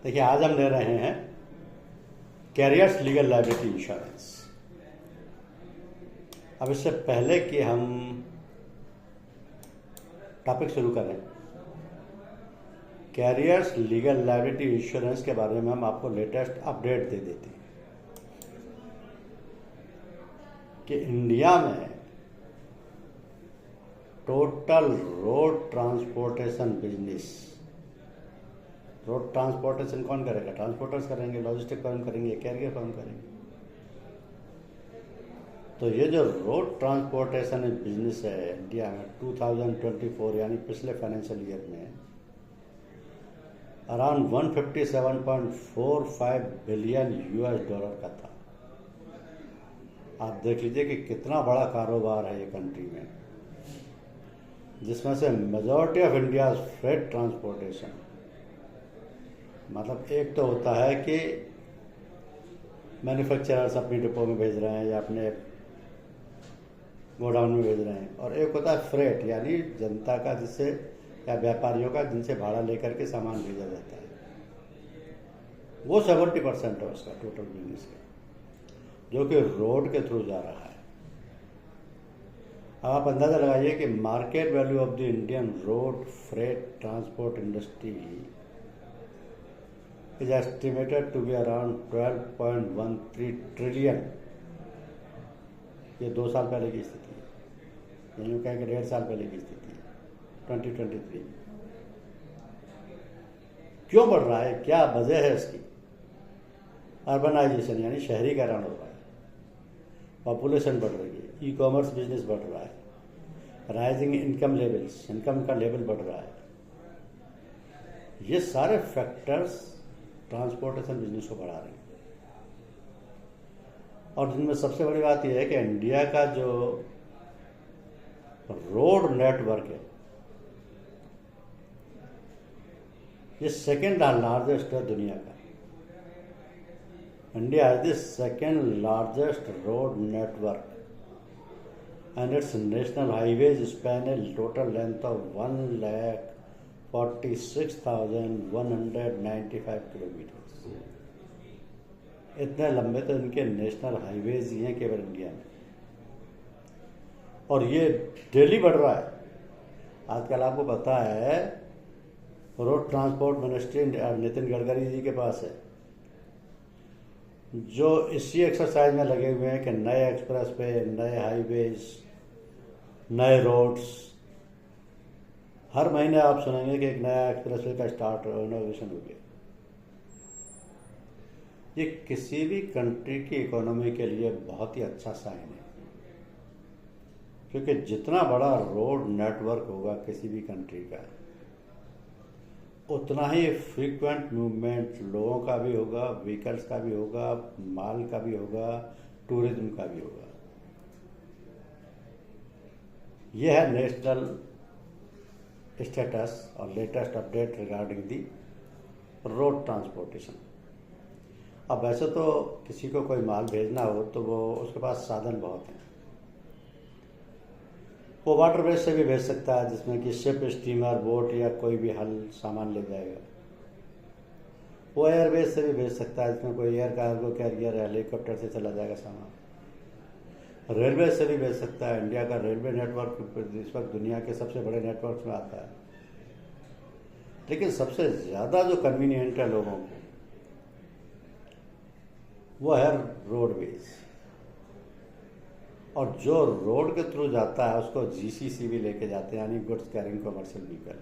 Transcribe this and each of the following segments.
देखिए, आज हम ले रहे हैं कैरियर्स लीगल लायबिलिटी इंश्योरेंस। अब इससे पहले कि हम टॉपिक शुरू करें, कैरियर्स लीगल लायबिलिटी इंश्योरेंस के बारे में हम आपको लेटेस्ट अपडेट दे देते हैं कि इंडिया में total road transportation business, road transportation कौन करेगा? ट्रांसपोर्टर्स करेंगे, लॉजिस्टिक फर्म करेंगे, कैरियर फर्म करेंगे। तो ये जो रोड ट्रांसपोर्टेशन बिजनेस है इंडिया में 2024 यानी पिछले फाइनेंशियल ईयर में अराउंड 157.45 बिलियन यूएस डॉलर का था। आप देख लीजिए कि कितना बड़ा कारोबार है ये कंट्री में, जिसमें से majority of India freight transportation, मतलब एक तो होता है कि मैन्युफैक्चरर्स अपनी डिपो में भेज रहे हैं या अपने गोडाउन में भेज रहे हैं, और एक होता है फ्रेट यानी जनता का, जिससे या व्यापारियों का जिनसे भाड़ा लेकर के सामान भेजा जाता है। वो 70% है उसका टोटल बिजनेस का, जो कि रोड के थ्रू जा रहा है। अब आप अंदाज़ा लगाइए कि market value of the Indian road freight transport industry is estimated to be around 12.13 trillion. ये 2 साल पहले की स्थिति है, यानी कहें कि 1.5 साल पहले की स्थिति है, 2023। क्यों बढ़ रहा है, क्या वजह है इसकी? अर्बनाइजेशन यानी शहरीकरण हो रहा है, पॉपुलेशन बढ़ रही है, ई कॉमर्स बिजनेस बढ़ रहा है, राइजिंग इनकम लेवल्स, इनकम का लेवल बढ़ रहा है। ये सारे फैक्टर्स ट्रांसपोर्टेशन बिजनेस को बढ़ा रहे हैं। और जिनमें सबसे बड़ी बात यह है कि इंडिया का जो रोड नेटवर्क है ये सेकेंड लार्जेस्ट है दुनिया का। India has the second largest road network and it's national highways span A total length of 1,46,195 kilometre. इतने लंबे तो इनके नेशनल हाईवेज ही हैं केवल इंडिया में, और ये डेली बढ़ रहा है। आजकल आपको पता है road transport ministry Nitin Gadkari ji के पास है, जो इसी एक्सरसाइज में लगे हुए हैं कि नए एक्सप्रेस वे, नए हाईवेज, नए रोड्स। हर महीने आप सुनेंगे कि एक नया एक्सप्रेसवे का स्टार्ट इनोवेशन हो गया। ये किसी भी कंट्री की इकोनॉमी के लिए बहुत ही अच्छा साइन है, क्योंकि जितना बड़ा रोड नेटवर्क होगा किसी भी कंट्री का, उतना ही फ्रीक्वेंट मूवमेंट लोगों का भी होगा, व्हीकल्स का भी होगा, माल का भी होगा, टूरिज्म का भी होगा। यह है नेशनल स्टेटस और latest update regarding the road transportation. अब वैसे तो किसी को कोई माल भेजना हो तो वो उसके पास साधन बहुत हैं। वो वाटरवेज से भी भेज सकता है, जिसमें कि शिप, स्टीमर, बोट या कोई भी हल सामान ले जाएगा। वो एयरवेज से भी भेज सकता है, जिसमें कोई एयर कार्गो कैरियर या हेलीकॉप्टर से चला जाएगा सामान। रेलवे से भी भेज सकता है। इंडिया का रेलवे नेटवर्क इस वक्त दुनिया के सबसे बड़े नेटवर्क में आता है। लेकिन सबसे ज़्यादा जो कन्वीनियंट है लोगों को वो है रोडवेज, और जो रोड के थ्रू जाता है उसको जीसीसी भी लेके जाते हैं, यानी गुड्स कैरिंग कमर्शियल व्हीकल।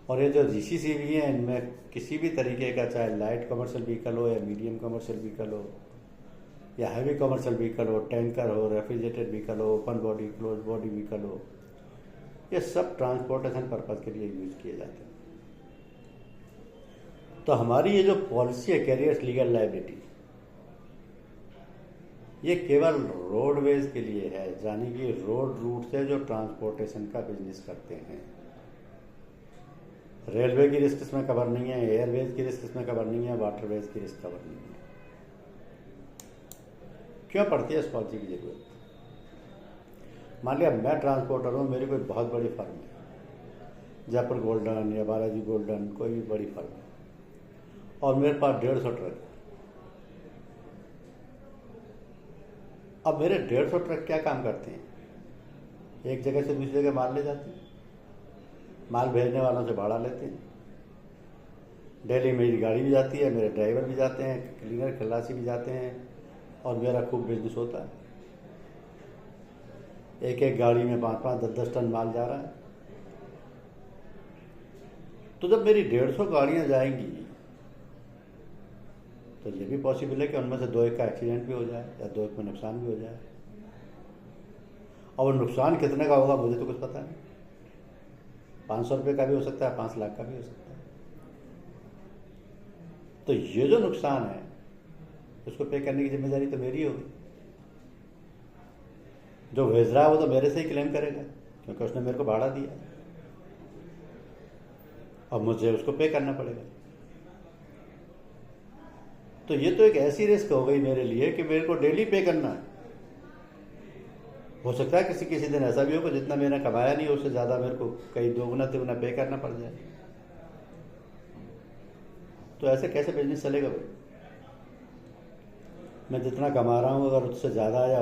और ये जो जीसीसी भी हैं, इनमें किसी भी तरीके का, चाहे लाइट कमर्शियल व्हीकल हो या मीडियम कमर्शियल व्हीकल हो या हैवी कमर्शियल व्हीकल हो, टैंकर हो, रेफ्रिजरेटेड व्हीकल हो, open body, close body vehicle हो, ये सब ट्रांसपोर्टेशन पर्पज़ के लिए यूज किए जाते हैं। तो हमारी ये जो पॉलिसी है कैरियर्स लीगल लायबिलिटी, ये केवल रोडवेज के लिए है, यानी कि रोड रूट से जो ट्रांसपोर्टेशन का बिजनेस करते हैं। रेलवे की रिस्क इसमें कवर नहीं है, एयरवेज की रिस्क इसमें कवर नहीं है, वाटरवेज की रिस्क कवर नहीं है। क्यों पड़ती है इस पॉलिसी की जरूरत? मान लिया मैं ट्रांसपोर्टर हूँ, मेरी कोई बहुत बड़ी फर्म है, जयपुर गोल्डन या बालाजी गोल्डन, कोई भी बड़ी फर्म है, और मेरे पास 150 ट्रक। अब मेरे 150 ट्रक क्या काम करते हैं? एक जगह से दूसरी जगह माल ले जाते हैं, माल भेजने वालों से भाड़ा लेते हैं। डेली मेरी गाड़ी भी जाती है, मेरे ड्राइवर भी जाते हैं, क्लीनर खलासी भी जाते हैं, और मेरा खूब बिजनेस होता है। एक एक गाड़ी में 5-5, 10-10 टन माल जा रहा है। तो जब मेरी 150 गाड़ियां जाएंगी तो ये भी पॉसिबल है कि उनमें से 2-1 का एक्सीडेंट भी हो जाए या 2-1 में नुकसान भी हो जाए। और नुकसान कितने का होगा मुझे तो कुछ पता नहीं। 500 रुपये का भी हो सकता है, 5 लाख का भी हो सकता है। तो ये जो नुकसान है उसको पे करने की जिम्मेदारी तो मेरी होगी। जो भेज रहा है वो तो मेरे से ही क्लेम करेगा, क्योंकि उसने मेरे को भाड़ा दिया, अब मुझे उसको पे करना पड़ेगा। तो ये तो एक ऐसी रिस्क हो गई मेरे लिए कि मेरे को डेली पे करना है। हो सकता है किसी किसी दिन ऐसा भी हो कि जितना मैंने कमाया नहीं उससे ज़्यादा मेरे को कई 2 गुना 3 गुना पे करना पड़ जाए। तो ऐसे कैसे बिजनेस चलेगा भाई? मैं जितना कमा रहा हूँ अगर उससे ज़्यादा आया